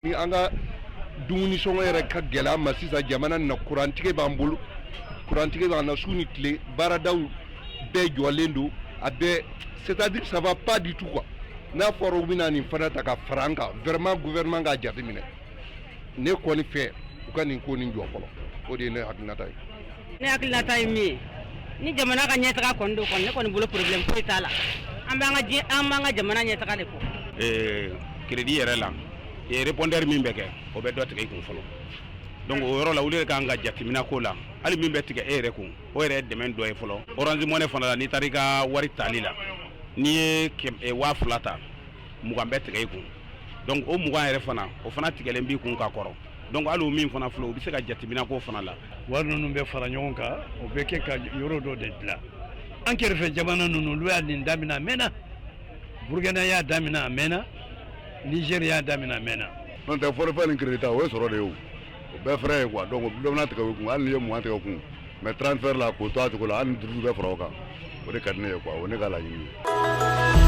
ni an ka dumuni sɔngɔ yɛrɛ ka gɛlɛ an ma sisan jamana na kurantigɛ b'an bolo kurantigɛ b'an na su ni tile baaradaw bɛɛ jɔlen don a bɛɛ c'est-à-dire ça va pas du tout quoi n'a fɔra u bɛna nin fana ta ka fara an kan vraiment gouvernement k'a jateminɛ ne kɔni fɛ u ka nin ko nin jɔ fɔlɔ o de ye ne hakilinata ye. Ne hakilinata ye min ye ni jamana ka ɲɛtaga kɔni don kɔni ne kɔni bolo problème foyi t'a la an b'an ka jamana ɲɛtaga de fɔ. Crédit yɛrɛ la répondeur min bɛ kɛ o bɛ dɔ tigɛ i kun fɔlɔ donc o yɔrɔ la olu de kan ka jateminɛ ko la hali min bɛ tigɛ e yɛrɛ kun o yɛrɛ dɛmɛ dɔ ye fɔlɔ Orange Money fana la n'i taara i ka wari tali la n'i ye 2000 ta 20 bɛ tigɛ i kun donc o 20 yɛrɛ fana o fana tigɛlen b'i kun ka kɔrɔ donc hali o min fana filɛ o bɛ se ka jateminɛ ko fana la wari ninnu bɛ fara ɲɔgɔn kan o bɛ kɛ ka yɔrɔ dɔ de dilan an kɛrɛfɛ jamana ninnu olu y'a nin daminɛ a mɛnna Burkina y'a daminɛ a mɛnna Niger y'a daminɛ a mɛnna n'o tɛ forfait ni crédit ta o ye sɔrɔ de ye o bɛɛ frais ye quoi donc dɔ bɛna tigɛ o kun hali n'i ye 20 tigɛ o kun mais transfert la k'o to a cogo la hali ni 5 bɛ fara o kan o de ka di ne ye quoi o ne ka laɲini ye.